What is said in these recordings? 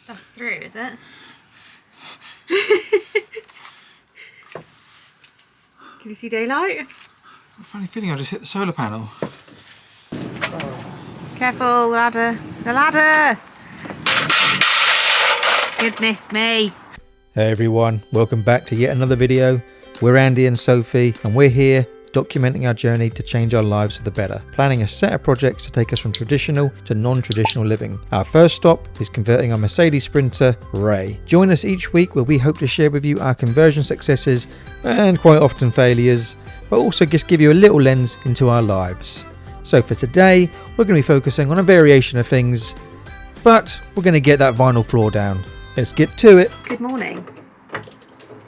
That's through, is it? Can you see daylight? A funny feeling I just hit the solar panel. Careful, ladder. The ladder! Goodness me. Hey everyone, welcome back to yet another video. We're Andy and Sophie, and we're here documenting our journey to change our lives for the better, planning a set of projects to take us from traditional to non-traditional living. Our first stop is converting our Mercedes Sprinter, Ray. Join us each week where we hope to share with you our conversion successes and quite often failures, but also just give you a little lens into our lives. So for today, we're going to be focusing on a variation of things, but we're going to get that vinyl floor down. Let's get to it. Good morning.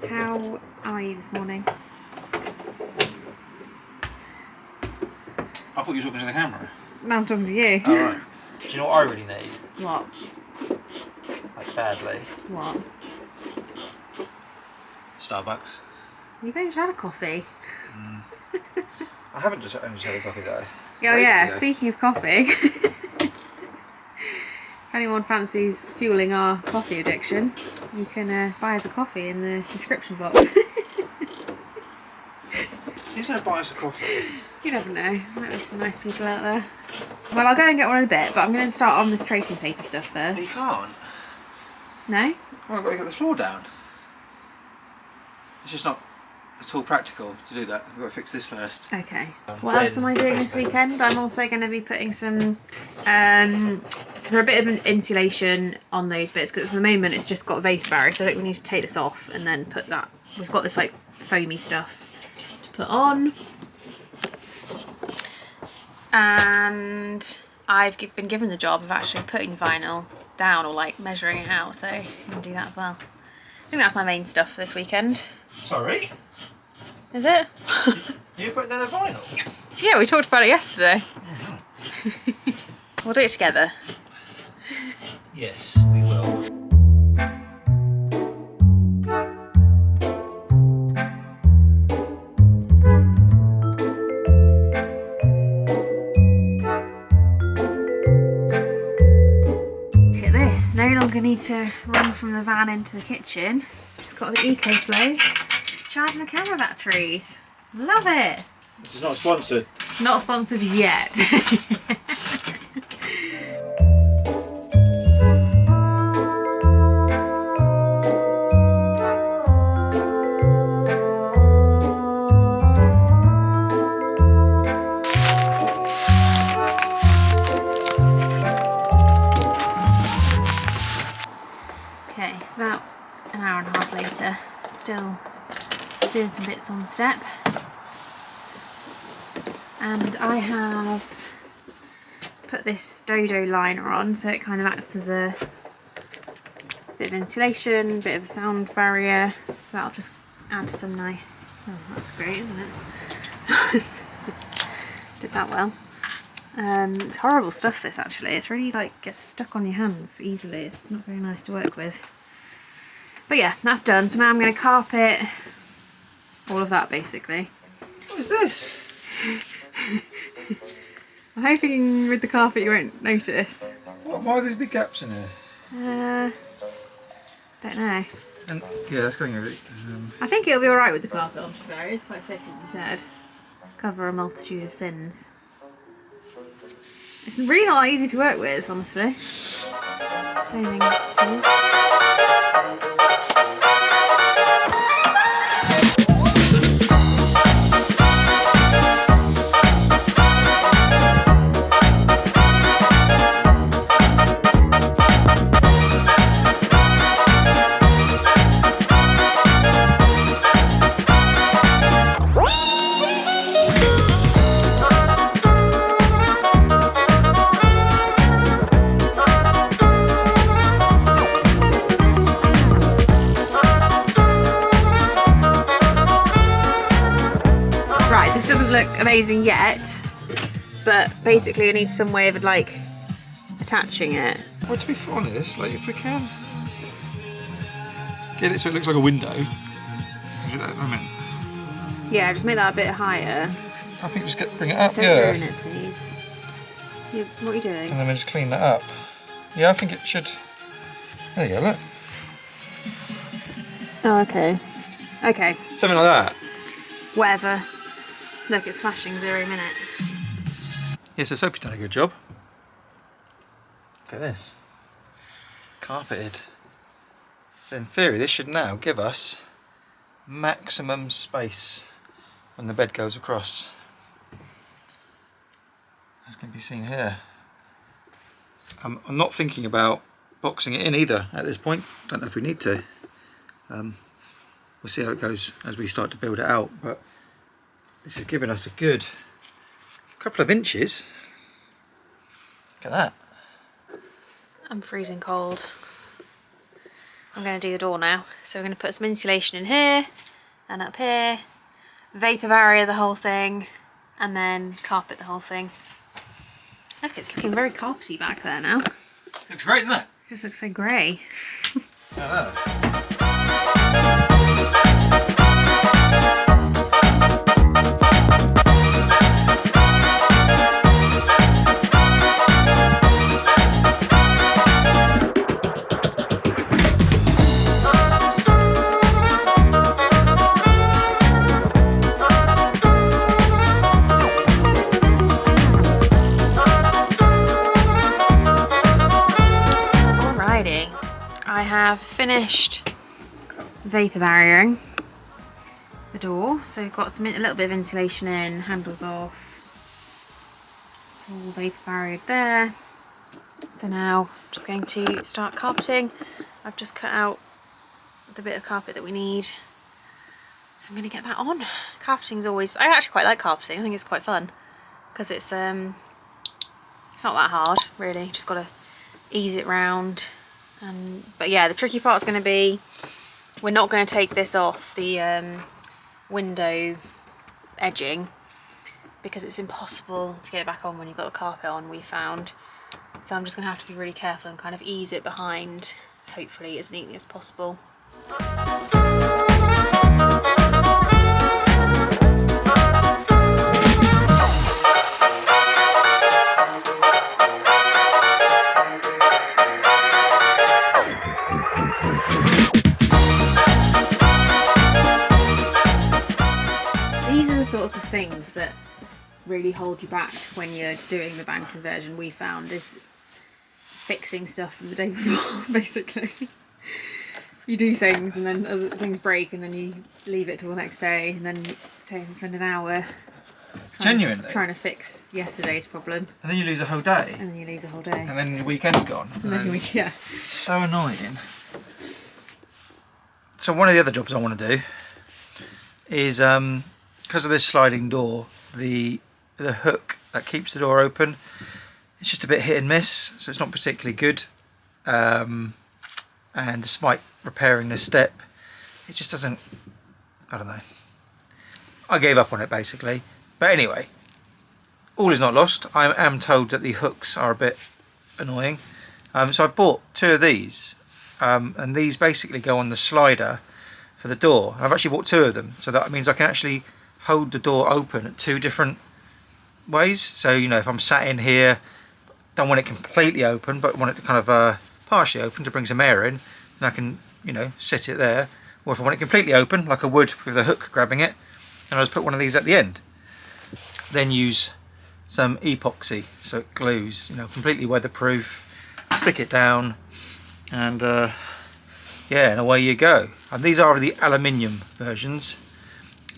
How are you this morning? I thought you were talking to the camera. No, I'm talking to you. Oh, right. Do you know what I really need? What? Like badly. What? Starbucks. You've only just had a coffee. I haven't just only had a coffee though. Oh yeah, speaking of coffee. If anyone fancies fueling our coffee addiction, you can buy us a coffee in the description box. Who's going to buy us a coffee? You never know. Might be some nice people out there. Well, I'll go and get one in a bit, but I'm going to start on this tracing paper stuff first. You can't. No? Well, I've got to get the floor down. It's just not at all practical to do that. I've got to fix this first. Okay. What else am I doing this weekend? I'm also going to be putting some, for a bit of an insulation on those bits, because at the moment it's just got a vapor barrier, so I think we need to take this off and then put that. We've got this like foamy stuff to put on. And I've been given the job of actually putting the vinyl down or like measuring it out, so I'm going to do that as well. I think that's my main stuff for this weekend. Sorry? Is it? You put down a vinyl? Yeah, we talked about it yesterday. We'll do it together. Yes, we will. Look at this. No longer need to run from the van into the kitchen. Just got the EcoFlow charging the camera batteries. Love it. This is not sponsored. It's not sponsored yet. Okay, it's about an hour and a half later. Still doing some bits on the step. And I have put this dodo liner on, so it kind of acts as a bit of insulation, bit of a sound barrier. So that'll just add some nice. Oh, that's great, isn't it? Did that well. It's horrible stuff, this actually. It's really like gets stuck on your hands easily. It's not very nice to work with. But yeah, that's done. So now I'm going to carpet all of that basically. What is this? I'm hoping with the carpet you won't notice. What, why are there big gaps in here? Don't know. And yeah, that's going over. I think it'll be alright with the carpet on, to be fair. It is quite thick, as you said. Cover a multitude of sins. It's really not that easy to work with, honestly. Foaming tools. Amazing yet, but basically I need some way of like attaching it. Well, to be honest, like if we can get it so it looks like a window, yeah, just make that a bit higher. I think just bring it up. Don't ruin it, please. What are you doing? And then we just clean that up. Yeah, I think it should. There you go, look. Oh, okay. Okay. Something like that. Whatever. Look, it's flashing 0 minutes. Yeah, so Sophie's done a good job. Look at this. Carpeted. So in theory, this should now give us maximum space when the bed goes across. As can be seen here. I'm not thinking about boxing it in either at this point. Don't know if we need to. We'll see how it goes as we start to build it out, but this is giving us a good couple of inches. Look at that. I'm freezing cold. I'm going to do the door now. So we're going to put some insulation in here and up here, vapour barrier the whole thing, and then carpet the whole thing. Look, it's looking very carpety back there now. Looks great, doesn't it? It just looks so grey. I have finished vapour barriering the door, so we've got a little bit of insulation in, handles off, it's all vapour barriered there. So now I'm just going to start carpeting. I've just cut out the bit of carpet that we need, so I'm going to get that on. Carpeting's always, I actually quite like carpeting. I think it's quite fun because it's not that hard really, just got to ease it round. But yeah, the tricky part's going to be, we're not going to take this off the window edging because it's impossible to get it back on when you've got the carpet on, we found. So I'm just going to have to be really careful and kind of ease it behind, hopefully as neatly as possible. Sorts of things that really hold you back when you're doing the van conversion, we found, is fixing stuff from the day before. Basically you do things and then other things break and then you leave it till the next day and then you spend an hour trying to fix yesterday's problem, and then you lose a whole day, and then you lose a whole day, and then the weekend's gone, and then yeah, so annoying. So one of the other jobs I want to do is because of this sliding door, the hook that keeps the door open, it's just a bit hit and miss, so it's not particularly good. And despite repairing this step, it just doesn't, I don't know. I gave up on it basically. But anyway, all is not lost. I am told that the hooks are a bit annoying. So I've bought 2 of these, and these basically go on the slider for the door. I've actually bought 2 of them, so that means I can actually hold the door open at 2 different ways. So, you know, if I'm sat in here, don't want it completely open, but want it to kind of partially open to bring some air in, and I can, you know, sit it there. Or if I want it completely open, like I would with the hook grabbing it, and I'll just put one of these at the end. Then use some epoxy so it glues, you know, completely weatherproof. Stick it down, and yeah, and away you go. And these are the aluminium versions.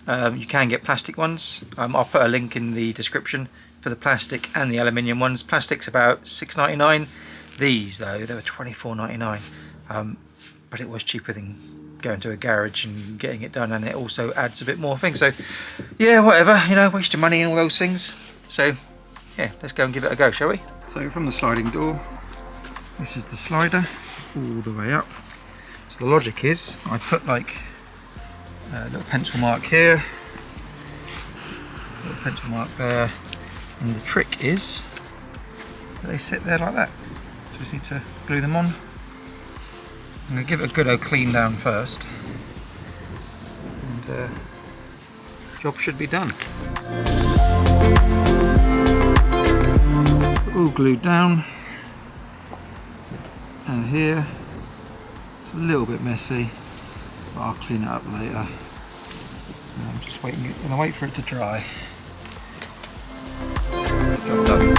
You can get plastic ones. I'll put a link in the description for the plastic and the aluminium ones. Plastic's about $6.99. These though, they were $24.99. But it was cheaper than going to a garage and getting it done, and it also adds a bit more things. So yeah, whatever, you know, waste your money and all those things. So yeah, let's go and give it a go, shall we? So from the sliding door, this is the slider all the way up. So the logic is, I put like a little pencil mark here, a little pencil mark there, and the trick is that they sit there like that. So we just need to glue them on. I'm going to give it a good old clean down first, and job should be done. All glued down. And here, it's a little bit messy, but I'll clean it up later. I'm just gonna wait for it to dry. Job done.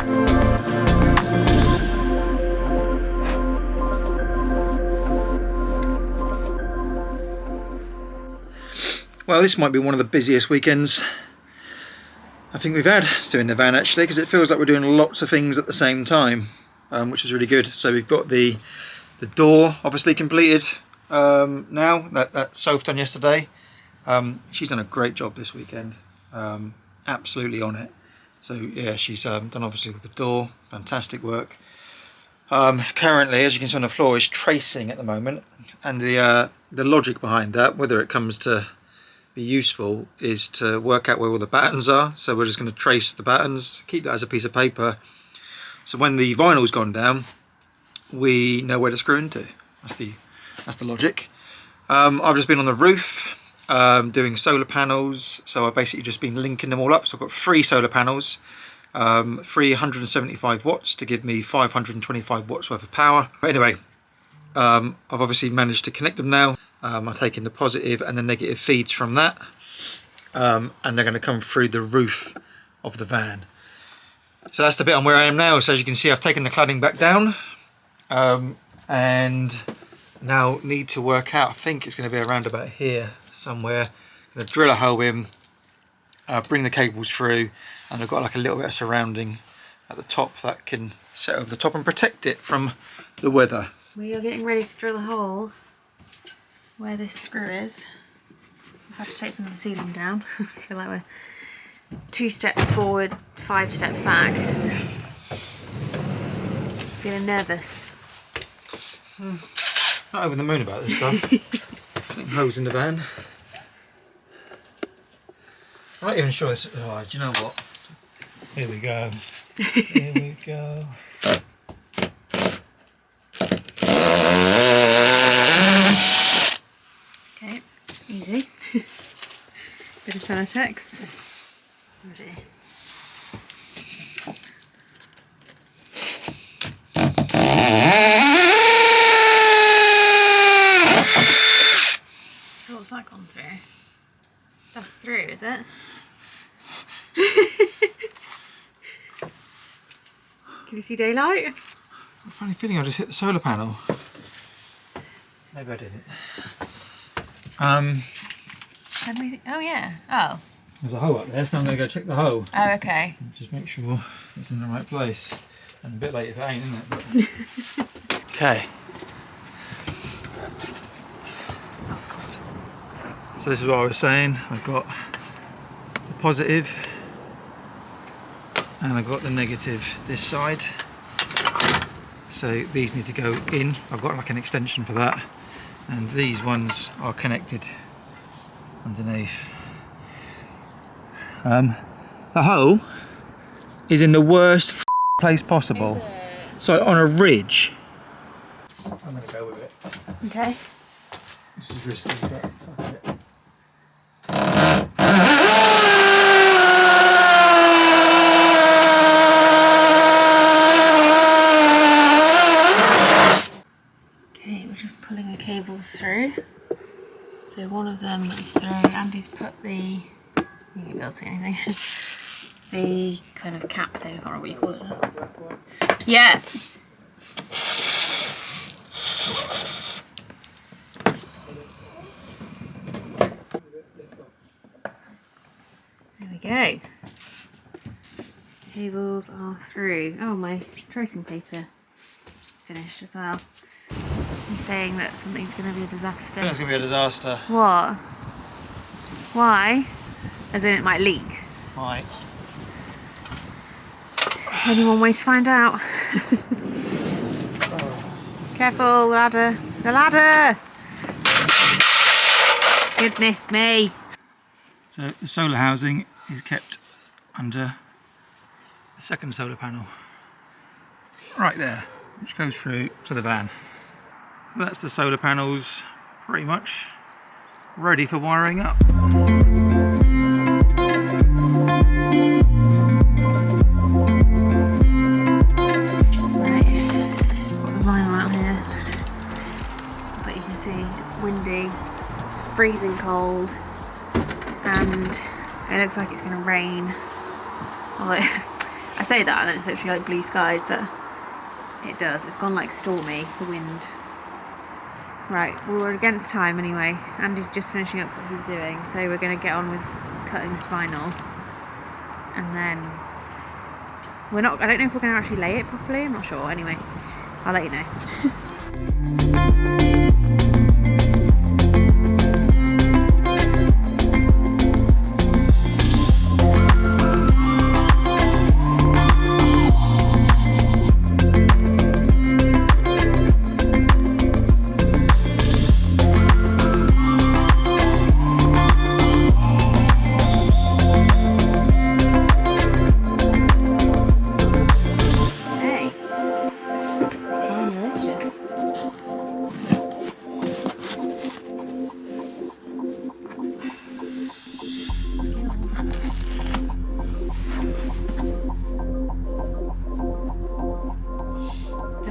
Well, this might be one of the busiest weekends I think we've had doing the van, actually, because it feels like we're doing lots of things at the same time, which is really good. So we've got the door obviously completed now, that Soph done yesterday. She's done a great job this weekend, absolutely on it. So yeah, she's done obviously with the door, fantastic work. Currently, as you can see on the floor, is tracing at the moment, and the logic behind that, whether it comes to be useful, is to work out where all the battens are. So we're just going to trace the battens, keep that as a piece of paper, so when the vinyl's gone down, we know where to screw into. That's the logic. I've just been on the roof doing solar panels, so I've basically just been linking them all up. So I've got 3 solar panels, 375 watts to give me 525 watts worth of power. But anyway, I've obviously managed to connect them now. I'm taking the positive and the negative feeds from that, and they're going to come through the roof of the van. So that's the bit on where I am now. So as you can see, I've taken the cladding back down, and now need to work out, I think it's going to be around about here somewhere. I'm going to drill a hole in, bring the cables through, and I've got like a little bit of surrounding at the top that can set over the top and protect it from the weather. We are getting ready to drill a hole where this screw is. I've had to take some of the ceiling down. I feel like we're 2 steps forward, 5 steps back. Feeling nervous. Not over the moon about this stuff. Putting hose in the van. I'm not even sure this. Oh, do you know what? Here we go. Here we go. Okay, easy. Bit of Celotex. Oh dear. So what's that gone through? That's through, is it? Can you see daylight? I've got a funny feeling I just hit the solar panel. Maybe I didn't. Oh yeah. Oh. There's a hole up there, so I'm going to go check the hole. Oh, okay. Just make sure it's in the right place. And a bit late if it ain't, isn't it? But... Okay. So this is what I was saying. I've got the positive and I've got the negative this side. So these need to go in. I've got like an extension for that. And these ones are connected underneath. The hole is in the worst place possible. So on a ridge. I'm going to go with it. Okay. This is risky, but fuck it. Okay, we're just pulling the cables through. So one of them is through. Andy's put the, you can build anything. The kind of cap thing, I can't remember what you call it now. Yeah. There we go. Cables are through. Oh, my tracing paper is finished as well. I'm saying that something's going to be a disaster. I think it's going to be a disaster. What? Why? As in it might leak. Right. Only one way to find out. Careful, the ladder. The ladder! Goodness me. So the solar housing is kept under the second solar panel. Right there, which goes through to the van. So that's the solar panels pretty much ready for wiring up. Right, got the vinyl out here. freezing cold and it looks like it's going to rain. Well, I say that and it's literally like blue skies, but it does. It's gone like stormy, the wind. Right, well, we're against time anyway. Andy's just finishing up what he's doing, so we're going to get on with cutting this vinyl. And then I don't know if we're going to actually lay it properly, I'm not sure. Anyway, I'll let you know.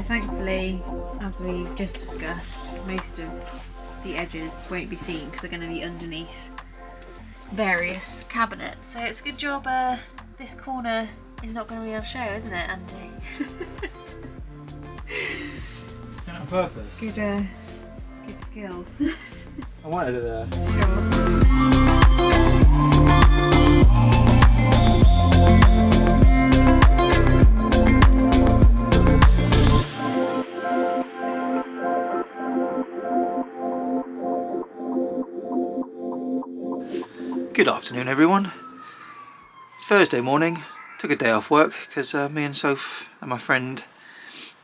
Thankfully, as we just discussed, most of the edges won't be seen because they're going to be underneath various cabinets. So it's a good job this corner is not going to be on show, isn't it, Andy? Done it on purpose. Good skills. I wanted it there. Sure. Good afternoon, everyone. It's Thursday morning. Took a day off work because me and Soph and my friend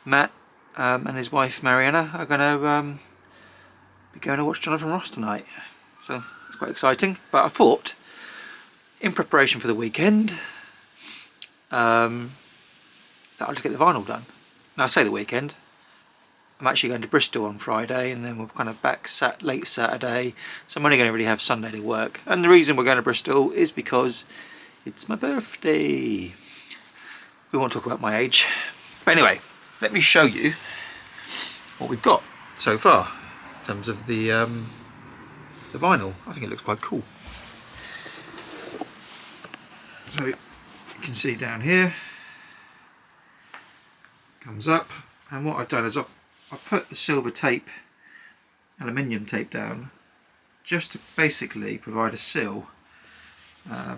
Matt and his wife Mariana are going to be going to watch Jonathan Ross tonight. So it's quite exciting. But I thought, in preparation for the weekend, that I'll just get the vinyl done. Now I say the weekend. I'm actually going to Bristol on Friday and then we're kind of back late Saturday, so I'm only going to really have Sunday to work. And the reason we're going to Bristol is because it's my birthday. We won't talk about my age. But anyway, let me show you what we've got so far in terms of the vinyl. I think it looks quite cool. So you can see down here, comes up, and what I've done is I've put the silver tape, aluminium tape down just to basically provide a sill. I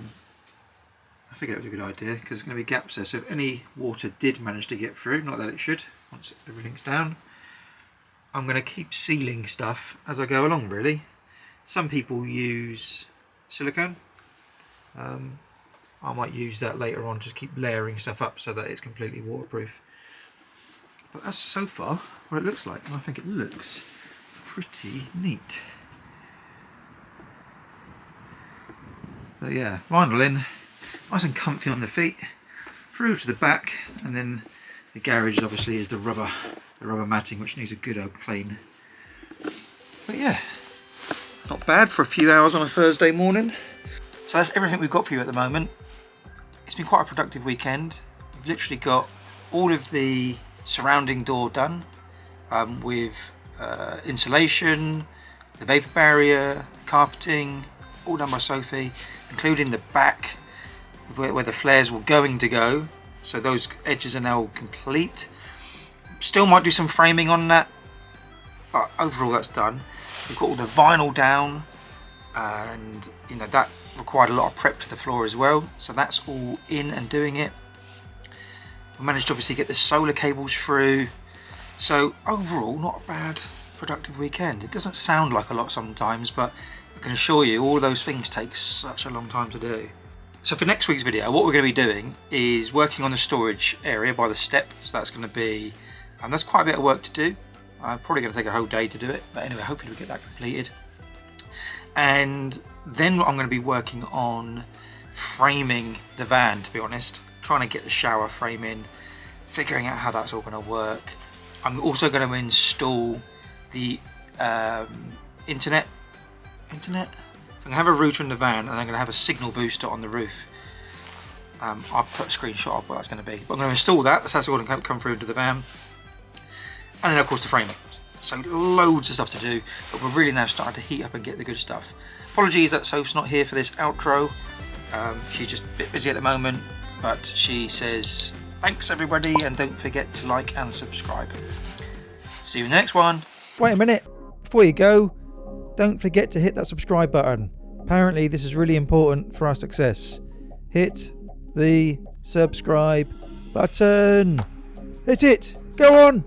figured it was a good idea because there's going to be gaps there, so if any water did manage to get through, not that it should once everything's down, I'm going to keep sealing stuff as I go along really. Some people use silicone. I might use that later on, just keep layering stuff up so that it's completely waterproof. But that's so far what it looks like, and I think it looks pretty neat. So yeah, vinyl in, nice and comfy on the feet, through to the back, and then the garage obviously is the rubber matting, which needs a good old clean. But yeah, not bad for a few hours on a Thursday morning. So that's everything we've got for you at the moment. It's been quite a productive weekend. We've literally got all of the surrounding door done with insulation, the vapor barrier, carpeting, all done by Sophie, including the back where the flares were going to go. So those edges are now complete. Still might do some framing on that, but overall that's done. We've got all the vinyl down, and you know that required a lot of prep to the floor as well. So that's all in and doing it. We managed to obviously get the solar cables through. So overall, not a bad productive weekend. It doesn't sound like a lot sometimes, but I can assure you all those things take such a long time to do. So for next week's video, what we're going to be doing is working on the storage area by the step. So that's going to be, and that's quite a bit of work to do. I'm probably going to take a whole day to do it, but anyway, hopefully we get that completed. And then I'm going to be working on framing the van, to be honest, trying to get the shower frame in, figuring out how that's all going to work. I'm also going to install the internet. So I'm going to have a router in the van, and I'm going to have a signal booster on the roof. I'll put a screenshot of what that's going to be. But I'm going to install that. That's how it's going to come through into the van. And then of course the framing. So loads of stuff to do, but we're really now starting to heat up and get the good stuff. Apologies that Soph's not here for this outro. She's just a bit busy at the moment, but she says thanks everybody, and don't forget to like and subscribe. See you in the next one. Wait a minute, before you go, don't forget to hit that subscribe button. Apparently this is really important for our success. Hit the subscribe button. Hit it. Go on.